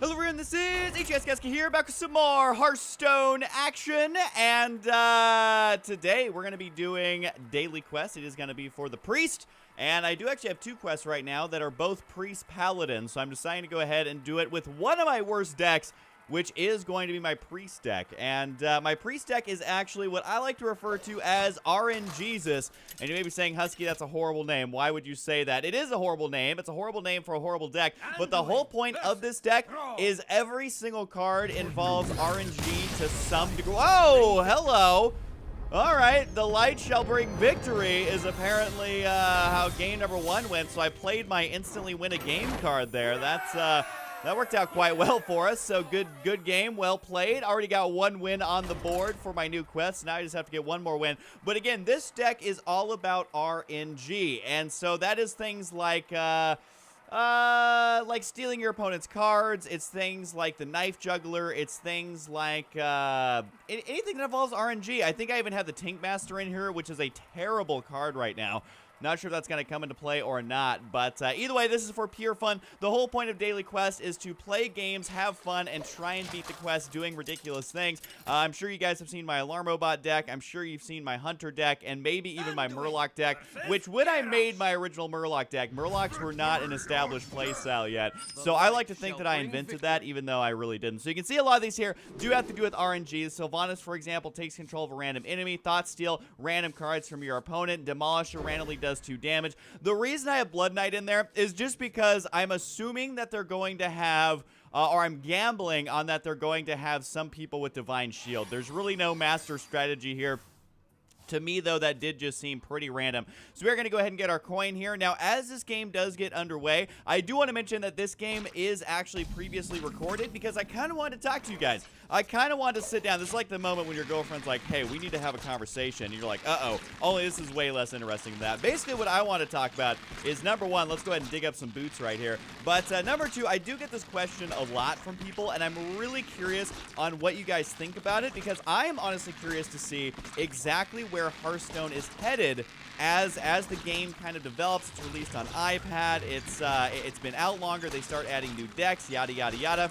Hello everyone, this is HuskyStarcraft here, back with some more Hearthstone action, and today we're going to be doing daily quests. It is going to be for the Priest, and I do actually have two quests right now that are both Priest Paladins, so I'm deciding to go ahead and do it with one of my worst decks, which is going to be my Priest deck. And my Priest deck is actually what I like to refer to as RNGESUS. And you may be saying, Husky, that's a horrible name. Why would you say that? It is a horrible name. It's a horrible name for a horrible deck. But the whole point of this deck is every single card involves RNG to some degree. Oh, hello. All right, the light shall bring victory is apparently how game number one went. So I played my instantly win a game card there. That worked out quite well for us, so good game, well played. Already got one win on the board for my new quest. Now I just have to get one more win. But again, this deck is all about RNG, and so that is things like stealing your opponent's cards. It's things like the Knife Juggler. It's things like anything that involves RNG. I think I even have the Tink Master in here, which is a terrible card right now. Not sure if that's going to come into play or not, but either way, this is for pure fun. The whole point of Daily Quest is to play games, have fun, and try and beat the quest doing ridiculous things. I'm sure you guys have seen my Alarmobot deck. I'm sure you've seen my Hunter deck, and maybe even my Murloc deck, which when I made my original Murloc deck, Murlocs were not an established playstyle yet. So I like to think that I invented that, even though I really didn't. So you can see a lot of these here do have to do with RNG. Sylvanas, for example, takes control of a random enemy. Thought Steal, random cards from your opponent. Demolisher randomly does 2 damage. The reason I have Blood Knight in there is just because I'm assuming that they're going to have, or I'm gambling on that they're going to have some people with Divine Shield. There's really no master strategy here. To me, though, that did just seem pretty random. So we're going to go ahead and get our coin here. Now, as this game does get underway, I do want to mention that this game is actually previously recorded because I kind of wanted to talk to you guys. I kind of wanted to sit down. This is like the moment when your girlfriend's like, hey, we need to have a conversation. And you're like, uh-oh, only this is way less interesting than that. Basically, what I want to talk about is, number one, let's go ahead and dig up some boots right here. But number two, I do get this question a lot from people, and I'm really curious on what you guys think about it because I am honestly curious to see exactly where Hearthstone is headed as the game kind of develops. It's released on iPad. It's been out longer. They start adding new decks, yada, yada, yada.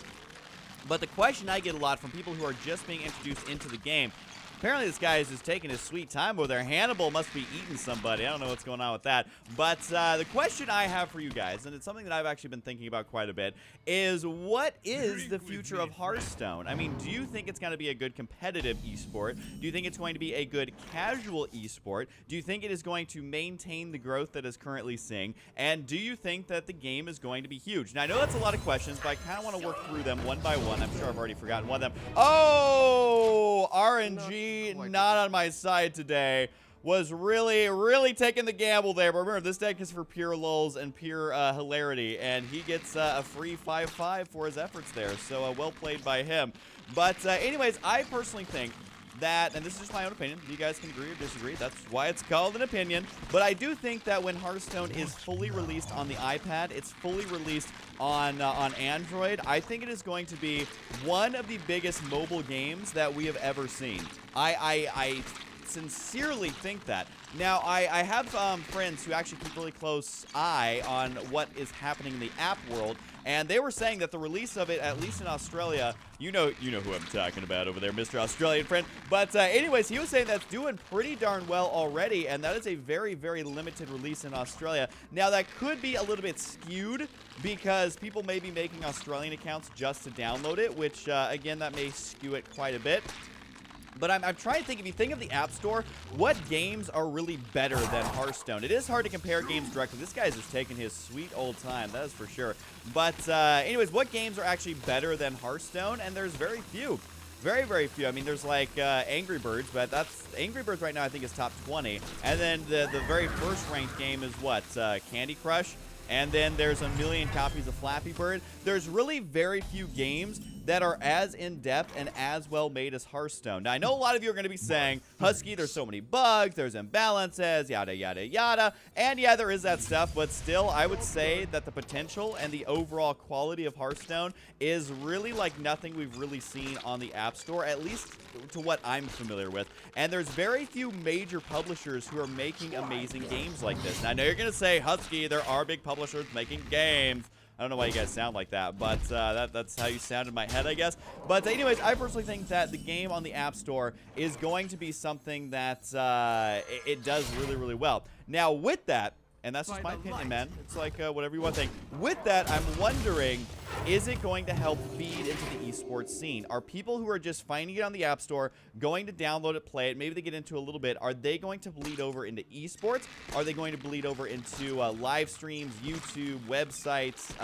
But the question I get a lot from people who are just being introduced into the game, apparently this guy is just taking his sweet time over there. Hannibal must be eating somebody. I don't know what's going on with that. But the question I have for you guys, and it's something that I've actually been thinking about quite a bit, is what is the future of Hearthstone? I mean, do you think it's going to be a good competitive esport? Do you think it's going to be a good casual esport? Do you think it is going to maintain the growth that is currently seeing? And do you think that the game is going to be huge? Now, I know that's a lot of questions, but I kind of want to work through them one by one. I'm sure I've already forgotten one of them. Oh, RNG. Not on my side today. Was really taking the gamble there. But remember, this deck is for pure lulz and pure hilarity, and he gets a free 5/5 for his efforts there. So well played by him. But anyways, I personally think that, and this is just my own opinion, you guys can agree or disagree, that's why it's called an opinion, but I do think that when Hearthstone is fully released on the iPad, it's fully released on Android, I think it is going to be one of the biggest mobile games that we have ever seen. I sincerely think that. Now, I have friends who actually keep really close eye on what is happening in the app world, and they were saying that the release of it, at least in Australia, you know who I'm talking about over there, Mr. Australian friend. But anyways, he was saying that's doing pretty darn well already, and that is a very limited release in Australia. Now, that could be a little bit skewed because people may be making Australian accounts just to download it, which, again, that may skew it quite a bit. But I'm trying to think, if you think of the App Store, what games are really better than Hearthstone? It is hard to compare games directly. This guy's just taking his sweet old time, that is for sure. But anyways, what games are actually better than Hearthstone? And there's very few. Very few. I mean, there's like Angry Birds, but that's Angry Birds right now I think is top 20. And then the very first ranked game is what? Candy Crush. And then there's 1 million copies of Flappy Bird. There's really very few games that are as in-depth and as well made as Hearthstone. Now, I know a lot of you are going to be saying, Husky, there's so many bugs, there's imbalances, yada, yada, yada. And yeah, there is that stuff, but still, I would say that the potential and the overall quality of Hearthstone is really like nothing we've really seen on the App Store, at least to what I'm familiar with. And there's very few major publishers who are making amazing games like this. Now, I know you're going to say, Husky, there are big publishers making games. I don't know why you guys sound like that, but that's how you sound in my head, I guess. But anyways, I personally think that the game on the App Store is going to be something that it does really, really well. Now, with that, and that's just my opinion, man. It's like whatever you want to think. With that, I'm wondering, is it going to help feed into the esports scene? Are people who are just finding it on the App Store going to download it, play it, maybe they get into a little bit, are they going to bleed over into esports? Are they going to bleed over into live streams, YouTube, websites,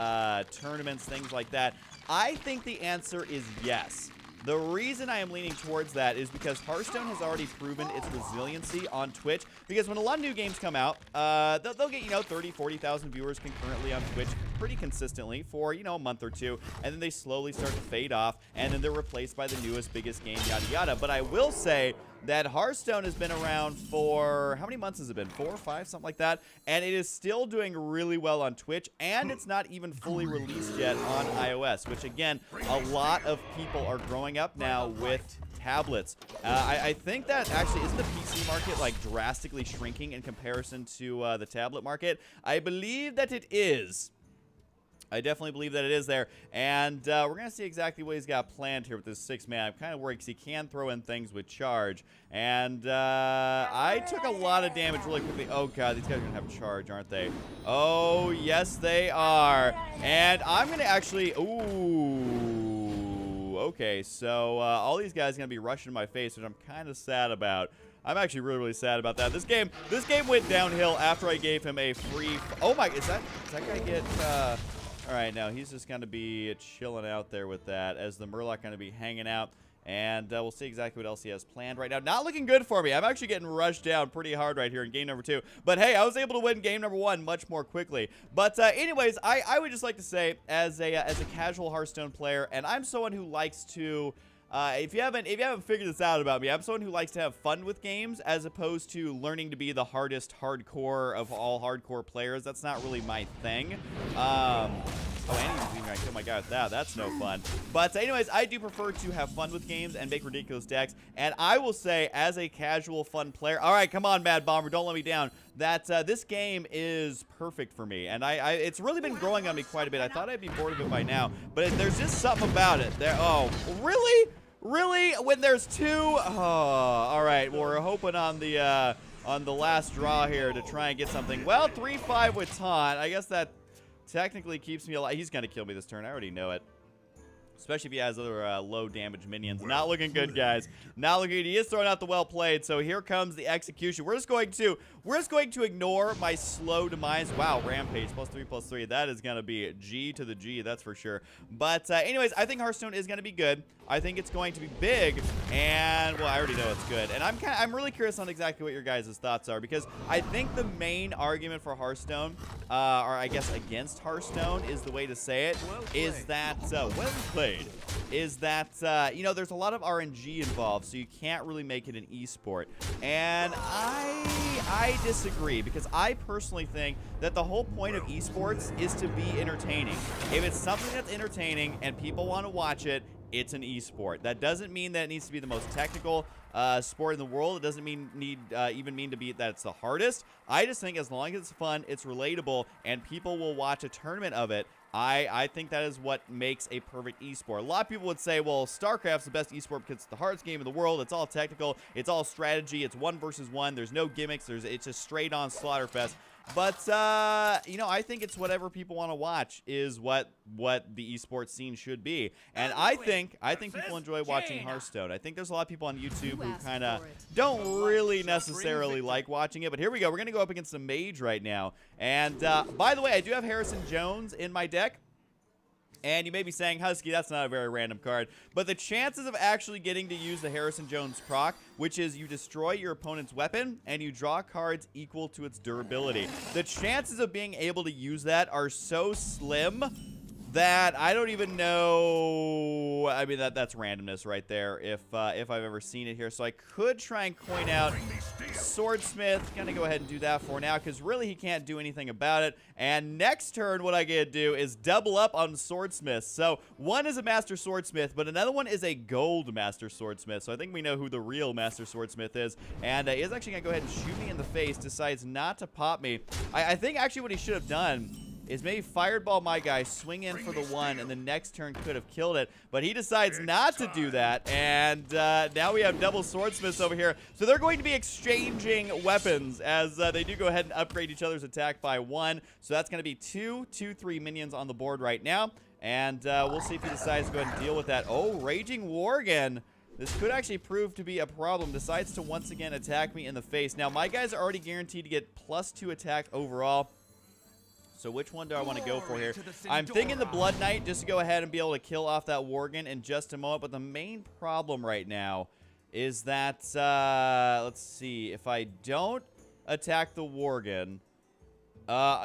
tournaments, things like that? I think the answer is yes. The reason I am leaning towards that is because Hearthstone has already proven its resiliency on Twitch. Because when a lot of new games come out, they'll get, 30, 40,000 viewers concurrently on Twitch pretty consistently for, a month or two. And then they slowly start to fade off. And then they're replaced by the newest, biggest game, yada, yada. But I will say that Hearthstone has been around for, how many months has it been? 4 or 5, something like that. And it is still doing really well on Twitch. And it's not even fully released yet on iOS, which, again, a lot of people are growing up now with tablets. I think that actually isn't the PC market like drastically shrinking in comparison to the tablet market. I believe that it is. I definitely believe that it is there. And we're going to see exactly what he's got planned here with this 6-man. I'm kind of worried because he can throw in things with charge. And I took a lot of damage really quickly. Oh, God, these guys are going to have charge, aren't they? Oh, yes, they are. And I'm going to actually... Ooh. Okay, so all these guys are going to be rushing my face, which I'm kind of sad about. I'm actually really, really sad about that. This game went downhill after I gave him a free... Oh, my... Does that guy get... All right, now he's just going to be chilling out there with that as the Murloc going to be hanging out. And we'll see exactly what else he has planned right now. Not looking good for me. I'm actually getting rushed down pretty hard right here in game number 2. But hey, I was able to win game number 1 much more quickly. But anyways, I would just like to say, as a casual Hearthstone player, and I'm someone who likes to... if you haven't figured this out about me, I'm someone who likes to have fun with games as opposed to learning to be the hardest hardcore of all hardcore players. That's not really my thing. Oh, and he's even gonna kill my guy with that. That's no fun. But anyways, I do prefer to have fun with games and make ridiculous decks. And I will say, as a casual fun player, all right, come on, Mad Bomber, don't let me down, that this game is perfect for me. And it's really been growing on me quite a bit. I thought I'd be bored of it by now, but there's just something about it. Oh, really? Really? When there's 2? Oh, all right. Well, we're hoping on the last draw here to try and get something. Well, 3-5 with taunt. I guess that technically keeps me alive. He's going to kill me this turn. I already know it. Especially if he has other low damage minions. Not looking good, guys. Not looking good. He is throwing out the well played. So here comes the execution. We're just going to ignore my slow demise. Wow, Rampage +3/+3. That is going to be G to the G, that's for sure. But anyways, I think Hearthstone is going to be good. I think it's going to be big, and well, I already know it's good. And I'm really curious on exactly what your guys' thoughts are, because I think the main argument for Hearthstone, or I guess against Hearthstone, is the way to say it, is that well played. Is that there's a lot of RNG involved, so you can't really make it an esport. And I disagree, because I personally think that the whole point of esports is to be entertaining. If it's something that's entertaining and people want to watch it, it's an esport. That doesn't mean that it needs to be the most technical sport in the world. It doesn't even mean to be that it's the hardest. I just think as long as it's fun, it's relatable, and people will watch a tournament of it, I think that is what makes a perfect esport. A lot of people would say, well, StarCraft's the best esport because it's the hardest game in the world. It's all technical. It's all strategy. It's 1 versus 1. There's no gimmicks. It's a straight-on slaughterfest. But, I think it's whatever people want to watch is what the esports scene should be. And I think people enjoy watching Hearthstone. I think there's a lot of people on YouTube who kind of don't really necessarily like watching it. But here we go. We're going to go up against a mage right now. And, by the way, I do have Harrison Jones in my deck. And you may be saying, Husky, that's not a very random card. But the chances of actually getting to use the Harrison Jones proc, which is you destroy your opponent's weapon and you draw cards equal to its durability. The chances of being able to use that are so slim that I don't even know. I mean, that's randomness right there if I've ever seen it here. So I could try and coin out Swordsmith. Gonna go ahead and do that for now, because really he can't do anything about it. And next turn, what I get to do is double up on Swordsmith. So one is a Master Swordsmith, but another one is a Gold Master Swordsmith. So I think we know who the real Master Swordsmith is. And he is actually gonna go ahead and shoot me in the face. Decides not to pop me. I think actually what he should have done is maybe Fireball my guy, swing in for the 1, and the next turn could have killed it. But he decides not to do that, and now we have double Swordsmiths over here. So they're going to be exchanging weapons as they do go ahead and upgrade each other's attack by 1. So that's going to be 2, 2, 3 minions on the board right now. And we'll see if he decides to go ahead and deal with that. Oh, Raging Worgen. This could actually prove to be a problem. Decides to once again attack me in the face. Now, my guys are already guaranteed to get +2 attack overall. So which one do I want to go for here? I'm thinking the Blood Knight just to go ahead and be able to kill off that Worgen in just a moment. But the main problem right now is that, let's see, if I don't attack the Worgen...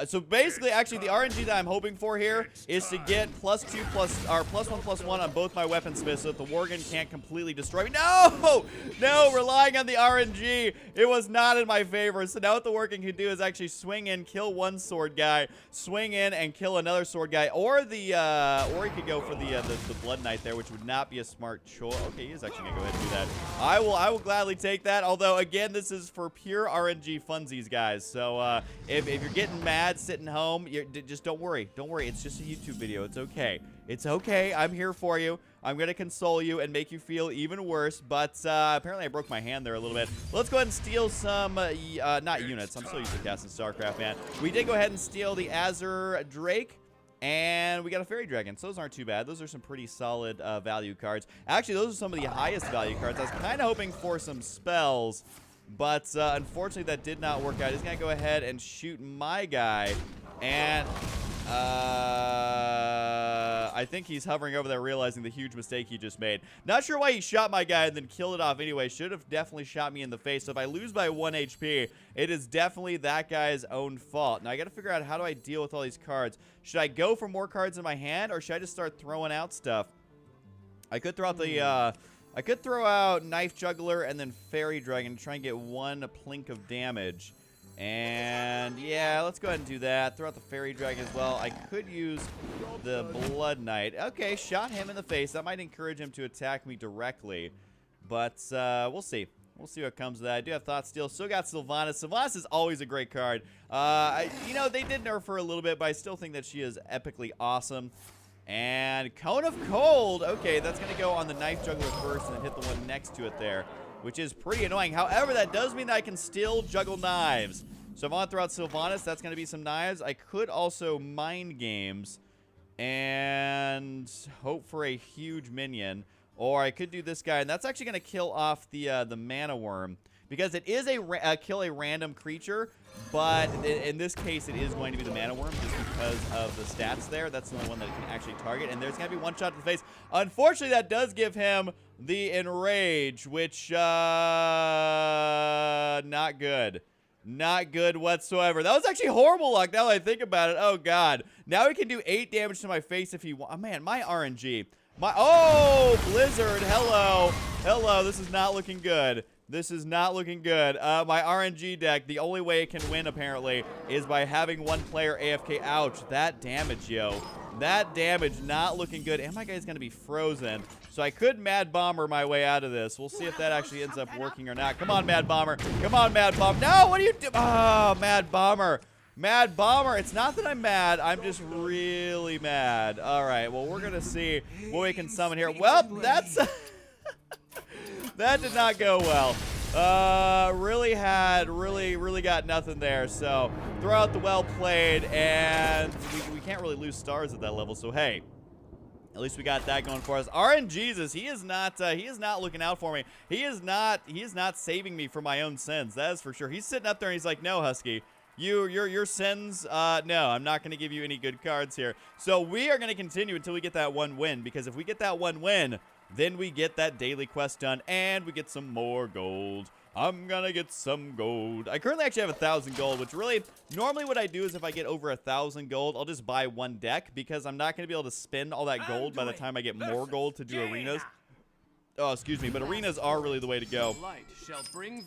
so basically, actually, the RNG that I'm hoping for here is to get +2 or +1/+1 on both my weaponsmiths so that the Worgen can't completely destroy me. No! No, relying on the RNG. It was not in my favor. So now what the Worgen can do is actually swing in, kill one sword guy, swing in and kill another sword guy, or or he could go for the Blood Knight there, which would not be a smart choice. Okay, he is actually gonna go ahead and do that. I will gladly take that. Although again, this is for pure RNG funsies, guys. So if you're getting mad sitting home, just don't worry. Don't worry. It's just a YouTube video. It's okay. It's okay. I'm here for you. I'm going to console you and make you feel even worse. But apparently I broke my hand there a little bit. Let's go ahead and steal some, not units. I'm still used to casting StarCraft, man. We did go ahead and steal the Azure Drake. And we got a Fairy Dragon, so those aren't too bad. Those are some pretty solid value cards. Actually, those are some of the highest value cards. I was kind of hoping for some spells. But unfortunately, that did not work out. He's going to go ahead and shoot my guy. And I think he's hovering over there realizing the huge mistake he just made. Not sure why he shot my guy and then killed it off anyway. Should have definitely shot me in the face. So if I lose by 1 HP, it is definitely that guy's own fault. Now, I got to figure out how do I deal with all these cards. Should I go for more cards in my hand or should I just start throwing out stuff? I could throw out the... I could throw out Knife Juggler and then Fairy Dragon to try and get 1 plink of damage. And yeah, let's go ahead and do that. Throw out the Fairy Dragon as well. I could use the Blood Knight. Okay, shot him in the face. That might encourage him to attack me directly. But we'll see. We'll see what comes of that. I do have Thought Steal. Still got Sylvanas. Sylvanas is always a great card. You know, they did nerf her a little bit, but I still think that she is epically awesome. And Cone of Cold. Okay, that's going to go on the Knife Juggler first and then hit the one next to it there, which is pretty annoying. However, that does mean that I can still juggle knives. So if I want to throw out Sylvanas, that's going to be some knives. I could also Mind Games and hope for a huge minion. Or I could do this guy, and that's actually going to kill off the Mana Worm. Because it is a kill a random creature, but in this case, it is going to be the Mana Worm just because of the stats there. That's the only one that it can actually target, and there's going to be one shot to the face. Unfortunately, that does give him the Enrage, which, not good. Not good whatsoever. That was actually horrible luck now that I think about it. Oh, God. Now he can do 8 damage to my face if he wants. Oh, man, my RNG. Oh, Blizzard. Hello. Hello. This is not looking good. This is not looking good. My RNG deck, the only way it can win, apparently, is by having one player AFK. Ouch. That damage, yo. That damage, not looking good. And my guy's going to be frozen. So I could Mad Bomber my way out of this. We'll see if that actually ends up working or not. Come on, Mad Bomber. Come on, Mad Bomber. No, what are you doing? Oh, Mad Bomber. Mad Bomber. It's not that I'm mad. I'm just really mad. All right. Well, we're going to see what we can summon here. Well, that's... That did not go well. Really got nothing there. So throw out the well played, and we can't really lose stars at that level. So hey, at least we got that going for us. RNGESUS, he is not looking out for me. He is not saving me from my own sins. That is for sure. He's sitting up there and he's like, no, Husky. Your sins, no, I'm not going to give you any good cards here. So we are going to continue until we get that 1 win, because if we get that 1 win, then we get that daily quest done, and we get some more gold. I'm gonna get some gold. I currently actually have 1,000 gold, which really, normally what I do is if I get over 1,000 gold, I'll just buy 1 deck, because I'm not gonna be able to spend all that gold by the time I get more gold to do arenas. Oh, excuse me, but arenas are really the way to go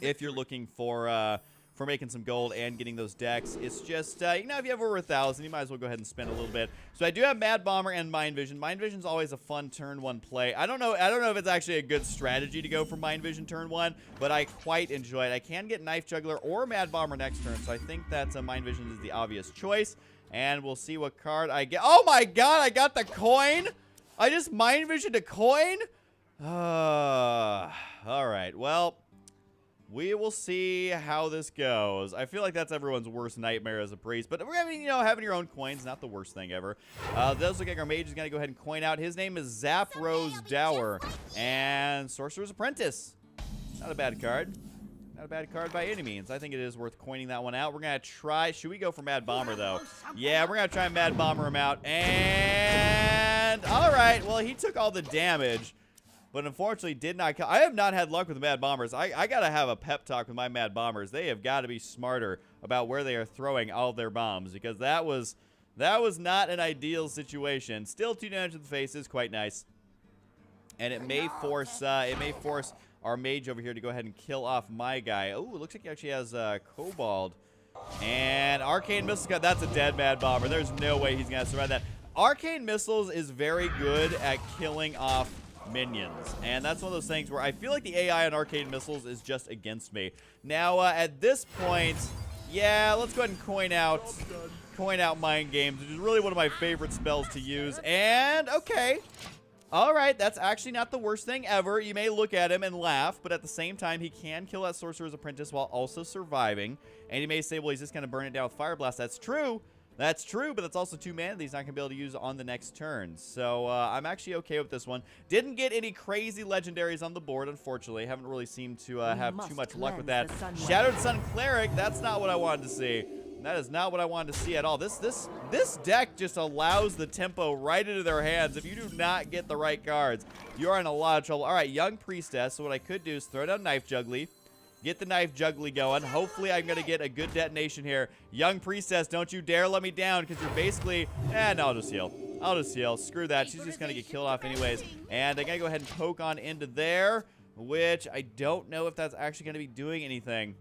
if you're looking for making some gold and getting those decks. It's just, you know, if you have over 1,000, you might as well go ahead and spend a little bit. So I do have Mad Bomber and Mind Vision. Mind Vision's always a fun turn 1 play. I don't know if it's actually a good strategy to go for Mind Vision turn 1, but I quite enjoy it. I can get Knife Juggler or Mad Bomber next turn, so I think that Mind Vision is the obvious choice. and we'll see what card I get. Oh my god, I got the coin! I just mind visioned a coin? Alright, well, we will see how this goes. I feel like that's everyone's worst nightmare as a priest. But, I mean, you know, having your own coins, not the worst thing ever. Those look like our mage is going to go ahead and coin out. His name is Zaprose Dower. And Sorcerer's Apprentice. Not a bad card. Not a bad card by any means. I think it is worth coining that one out. We're going to try. Should we go for Mad Bomber, though? Yeah, we're going to try and Mad Bomber him out. And, all right. Well, he took all the damage. But unfortunately did not kill. I have not had luck with the Mad Bombers. I got to have a pep talk with my Mad Bombers. They have got to be smarter about where they are throwing all of their bombs. Because that was not an ideal situation. Still 2 damage to the face is quite nice. And it may force our mage over here to go ahead and kill off my guy. Oh, it looks like he actually has Kobold. And Arcane Missiles. That's a dead Mad Bomber. There's no way he's going to survive that. Arcane Missiles is very good at killing off minions, and that's one of those things where I feel like the AI on Arcane Missiles is just against me. Now, at this point, yeah, let's go ahead and coin out Mind Games, which is really one of my favorite spells to use. And, okay. All right, that's actually not the worst thing ever. You may look at him and laugh, but at the same time, he can kill that Sorcerer's Apprentice while also surviving. And you may say, well, he's just going to burn it down with Fire Blast. That's true. That's true, but that's also 2 mana that he's not going to be able to use on the next turn. So I'm actually okay with this one. Didn't get any crazy legendaries on the board, unfortunately. Haven't really seemed to have too much luck with that. Shadowed Sun Cleric, that's not what I wanted to see. That is not what I wanted to see at all. This deck just allows the tempo right into their hands. If you do not get the right cards, you are in a lot of trouble. All right, Young Priestess. So what I could do is throw down Knife Juggly. Get the Knife Juggly going. Hopefully, I'm going to get a good detonation here. Young Priestess, don't you dare let me down, because you're basically... no, I'll just heal. I'll just heal. Screw that. She's just going to get killed off anyways. And I'm going to go ahead and poke on into there, which I don't know if that's actually going to be doing anything.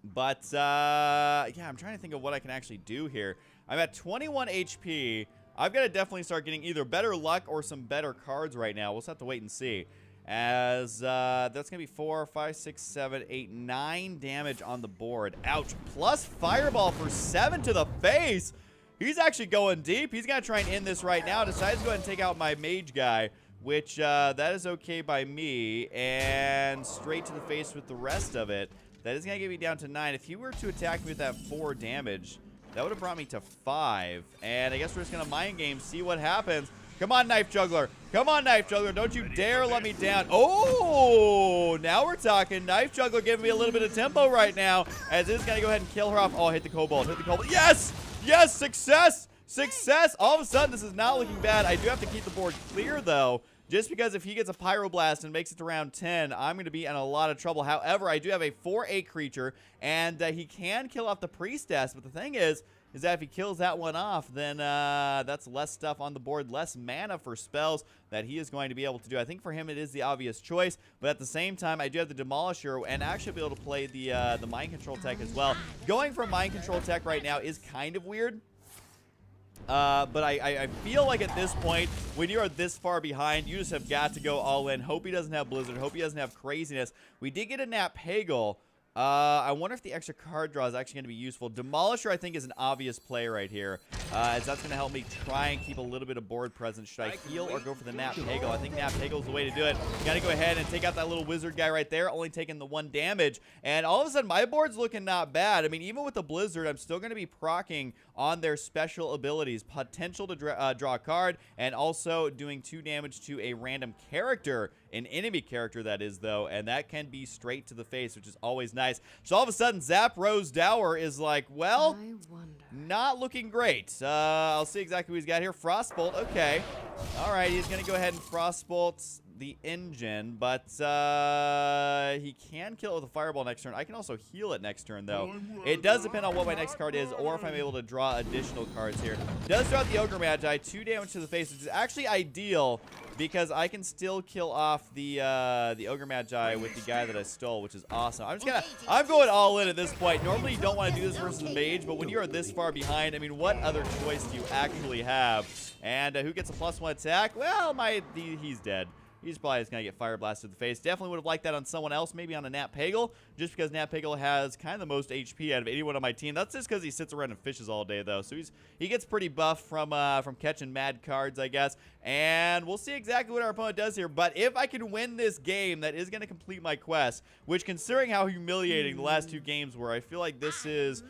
But, yeah, I'm trying to think of what I can actually do here. I'm at 21 HP. I've got to definitely start getting either better luck or some better cards right now. We'll just have to wait and see. As that's going to be 4, 5, 6, 7, 8, 9 damage on the board. Ouch. Plus Fireball for 7 to the face. He's actually going deep. He's going to try and end this right now. Decides to go ahead and take out my mage guy, which that is okay by me. And straight to the face with the rest of it. That is going to get me down to 9. If he were to attack me with that 4 damage, that would have brought me to 5. And I guess we're just going to mind game, see what happens. Come on, Knife Juggler. Come on, Knife Juggler. Don't you dare let me down. Oh, now we're talking. Knife Juggler giving me a little bit of tempo right now, as it is going to go ahead and kill her off. Oh, hit the Kobold. Hit the Kobold. Yes! Yes! Success! Success! All of a sudden, this is not looking bad. I do have to keep the board clear, though, just because if he gets a Pyroblast and makes it to round 10, I'm going to be in a lot of trouble. However, I do have a 4/8 creature, and he can kill off the Priestess, but the thing is that if he kills that one off, then that's less stuff on the board, less mana for spells that he is going to be able to do. I think for him it is the obvious choice, but at the same time, I do have the Demolisher and actually be able to play the Mind Control tech as well. Going for Mind Control tech right now is kind of weird. But I feel like at this point, when you are this far behind, you just have got to go all in. Hope he doesn't have Blizzard. Hope he doesn't have craziness. We did get a Nap Hagel. I wonder if the extra card draw is actually going to be useful. Demolisher, I think, is an obvious play right here, as that's going to help me try and keep a little bit of board presence. Should I heal or go for the Nap Hagel? I think Nap Hagel is the way to do it. Got to go ahead and take out that little wizard guy right there, only taking the 1 damage. And all of a sudden, my board's looking not bad. I mean, even with the Blizzard, I'm still going to be proccing on their special abilities. Potential to draw a card, and also doing 2 damage to a random character, an enemy character that is, though, and that can be straight to the face, which is always nice. So all of a sudden, Zaprose Dower is like, well, not looking great. I'll see exactly what he's got here. Frostbolt, okay. All right, he's going to go ahead and Frostbolt the engine, but he can kill it with a Fireball next turn. I can also heal it next turn, though. It does depend on what my next card is, or if I'm able to draw additional cards here. Does draw the Ogre Magi, 2 damage to the face, which is actually ideal, because I can still kill off the Ogre Magi with the guy that I stole, which is awesome. I'm going all in at this point. Normally, you don't want to do this versus a mage, but when you are this far behind, I mean, what other choice do you actually have? And who gets a +1 attack? Well, he's dead. He's probably just going to get fire blasted in the face. Definitely would have liked that on someone else, maybe on a Nat Pagel, just because Nat Pagel has kind of the most HP out of anyone on my team. That's just because he sits around and fishes all day, though. So he gets pretty buff from catching mad cards, I guess. And we'll see exactly what our opponent does here. But if I can win this game, that is going to complete my quest, which, considering how humiliating the last 2 games were, I feel like this is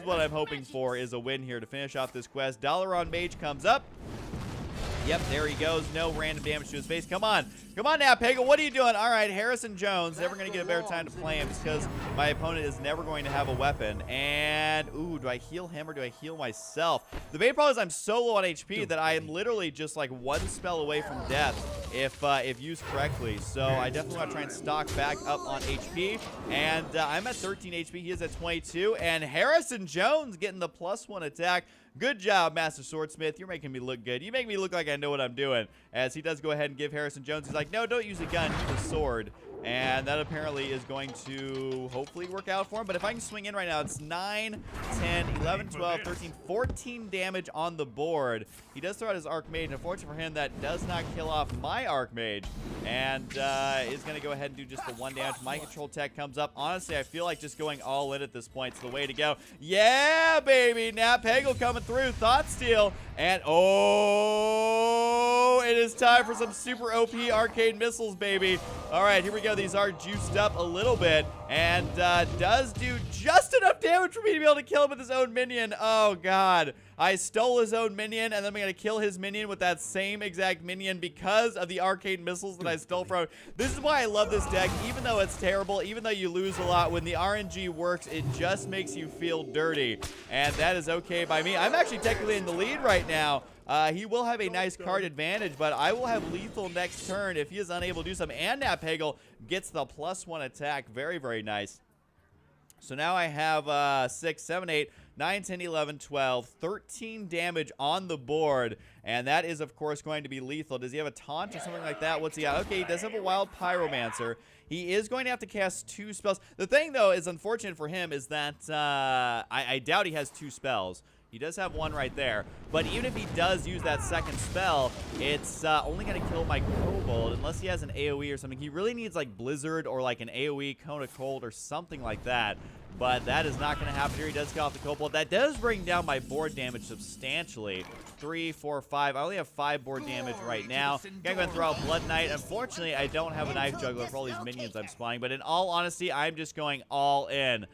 what I'm hoping for, is a win here to finish off this quest. Dalaran Mage comes up. Yep, there he goes. No random damage to his face. Come on. Come on now, Pagel. What are you doing? All right, Harrison Jones. Never going to get a better time to play him just because my opponent is never going to have a weapon. And, ooh, do I heal him or do I heal myself? The main problem is I'm so low on HP that I am literally just like 1 spell away from death if used correctly. So I definitely want to try and stock back up on HP. And I'm at 13 HP. He is at 22. And Harrison Jones getting the +1 attack. Good job, Master Swordsmith. You're making me look good. You make me look like I know what I'm doing. As he does go ahead and give Harrison Jones. He's like, no, don't use a gun. Use a sword. And that apparently is going to hopefully work out for him. But if I can swing in right now, it's 9, 10, 11, 12, 13, 14 damage on the board. He does throw out his Archmage. Unfortunately for him, that does not kill off my Archmage. And is going to go ahead and do just the 1 damage. My control tech comes up. Honestly, I feel like just going all in at this point is the way to go. Yeah, baby. Nat Pagel coming through. Thought Steal. And, oh, it is time for some super OP arcade missiles, baby. All right, here we go. These are juiced up a little bit and does do just enough damage for me to be able to kill him with his own minion. Oh, God. I stole his own minion, and then I'm going to kill his minion with that same exact minion because of the arcade missiles that I stole from him. This is why I love this deck, even though it's terrible, even though you lose a lot. When the RNG works, it just makes you feel dirty, and that is okay by me. I'm actually technically in the lead right now. He will have a nice card advantage, but I will have lethal next turn if he is unable to do something. And Nat Pagel gets the +1 attack. Very, very nice. So now I have 6, 7, 8, 9, 10, 11, 12, 13 damage on the board. And that is, of course, going to be lethal. Does he have a taunt or something like that? What's he got? Okay, he does have a wild pyromancer. He is going to have to cast 2 spells. The thing, though, is unfortunate for him is that I doubt he has 2 spells. He does have 1 right there. But even if he does use that second spell, it's only going to kill my Kobold unless he has an AoE or something. He really needs like Blizzard or like an AoE, Cone of Cold or something like that. But that is not going to happen here. He does kill off the Kobold. That does bring down my board damage substantially. 3, 4, 5. I only have 5 board damage right now. Gonna go and throw out Blood Knight. Unfortunately, I don't have a Knife Juggler for all these minions I'm spawning. But in all honesty, I'm just going all in.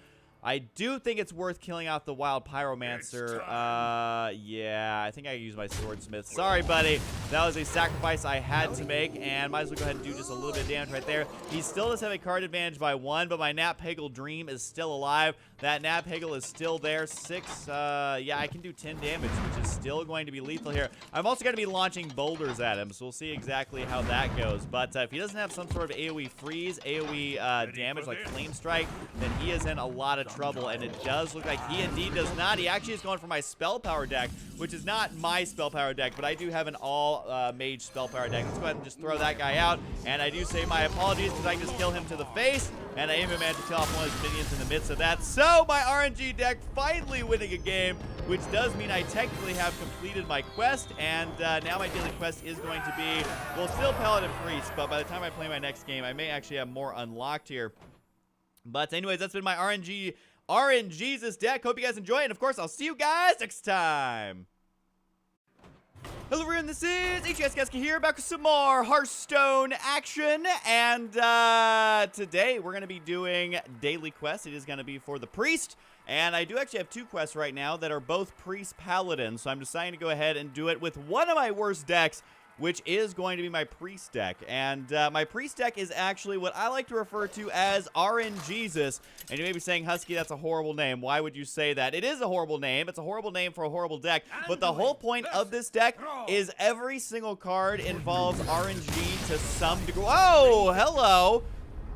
I do think it's worth killing off the wild pyromancer. Yeah, I think I use my swordsmith. Sorry, buddy. That was a sacrifice I had to make, and might as well go ahead and do just a little bit of damage right there. He still does have a card advantage by 1, but my Nat Pagel Dream is still alive. That Nat Pagel is still there. 6, yeah, I can do 10 damage, which is still going to be lethal here. I'm also going to be launching boulders at him, so we'll see exactly how that goes. But if he doesn't have some sort of AoE freeze, AoE damage like Flame Strike, then he is in a lot of trouble, and it does look like he indeed does not. He actually is going for my Spell Power deck, which is not my Spell Power deck, but I do have an all-mage Spell Power deck. Let's go ahead and just throw that guy out, and I do say my apologies because I can just kill him to the face, and I even managed to kill off one of his minions in the midst of that. So my RNG deck finally winning a game, which does mean I technically have completed my quest, and now my daily quest is going to be, well, still Paladin Priest, but by the time I play my next game, I may actually have more unlocked here. But anyways, that's been my RNGESUS deck. Hope you guys enjoy it. And of course, I'll see you guys next time. Hello everyone, this is HuskyStarcraft here, back with some more Hearthstone action. And today we're going to be doing daily quests. It is going to be for the Priest. And I do actually have 2 quests right now that are both Priest Paladins. So I'm deciding to go ahead and do it with one of my worst decks, which is going to be my Priest deck. And my Priest deck is actually what I like to refer to as RNGESUS. And you may be saying, Husky, that's a horrible name. Why would you say that? It is a horrible name. It's a horrible name for a horrible deck. But the whole point of this deck is every single card involves RNG to some degree. Oh, hello.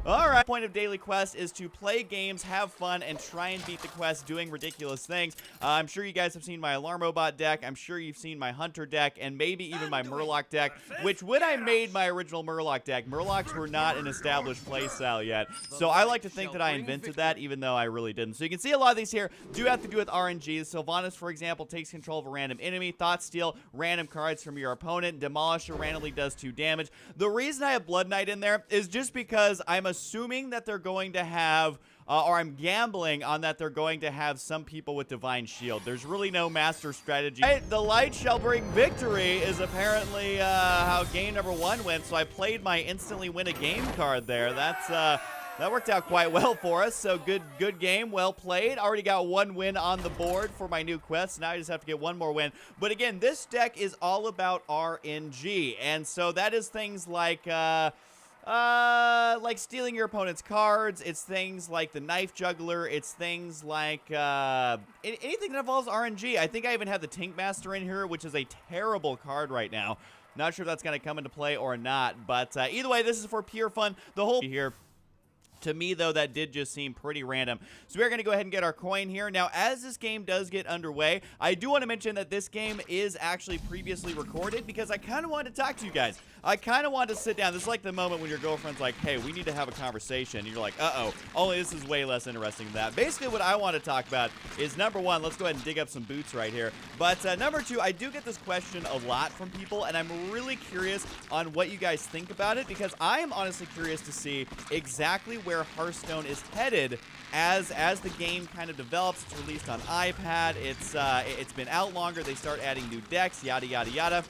All right, point of daily quest is to play games, have fun, and try and beat the quest doing ridiculous things. I'm sure you guys have seen my Alarm Robot deck. I'm sure you've seen my Hunter deck, and maybe even my Murloc deck, which when I made my original Murloc deck, Murlocs were not an established playstyle yet. So I like to think that I invented that, even though I really didn't. So you can see a lot of these here do have to do with RNG. Sylvanas, for example, takes control of a random enemy. Thought Steal, random cards from your opponent. Demolisher randomly does 2 damage. The reason I have Blood Knight in there is just because I'm assuming that they're going to have, or I'm gambling on that they're going to have some people with Divine Shield. There's really no master strategy. The light shall bring victory is apparently how game number 1 went, so I played my instantly win a game card there. That worked out quite well for us, so good game, well played. Already got 1 win on the board for my new quest. Now I just have to get 1 more win. But again, this deck is all about RNG, and so that is things like stealing your opponent's cards. It's things like the Knife Juggler. It's things like anything that involves RNG. I think I even have the Tankmaster in here, which is a terrible card right now. Not sure if that's going to come into play or not, but either way, this is for pure fun. The whole here. To me, though, that did just seem pretty random. So we're going to go ahead and get our coin here. Now, as this game does get underway, I do want to mention that this game is actually previously recorded because I kind of wanted to talk to you guys. I kind of wanted to sit down. This is like the moment when your girlfriend's like, hey, we need to have a conversation. And you're like, uh-oh, only this is way less interesting than that. Basically, what I want to talk about is, number 1, let's go ahead and dig up some boots right here. But number 2, I do get this question a lot from people, and I'm really curious on what you guys think about it because I am honestly curious to see exactly where Hearthstone is headed as the game kind of develops. It's released on iPad. It's been out longer. They start adding new decks, yada, yada, yada.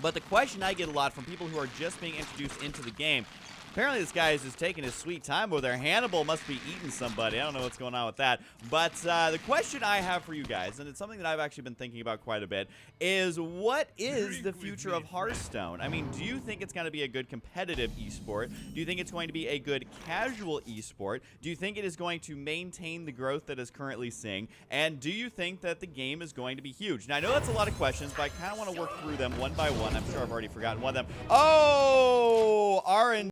But the question I get a lot from people who are just being introduced into the game, apparently this guy is just taking his sweet time over there. Hannibal must be eating somebody. I don't know what's going on with that. But the question I have for you guys, and it's something that I've actually been thinking about quite a bit, is what is the future of Hearthstone? I mean, do you think it's going to be a good competitive esport? Do you think it's going to be a good casual esport? Do you think it is going to maintain the growth that it's currently seeing? And do you think that the game is going to be huge? Now, I know that's a lot of questions, but I kind of want to work through them one by one. I'm sure I've already forgotten one of them. Oh, RNG.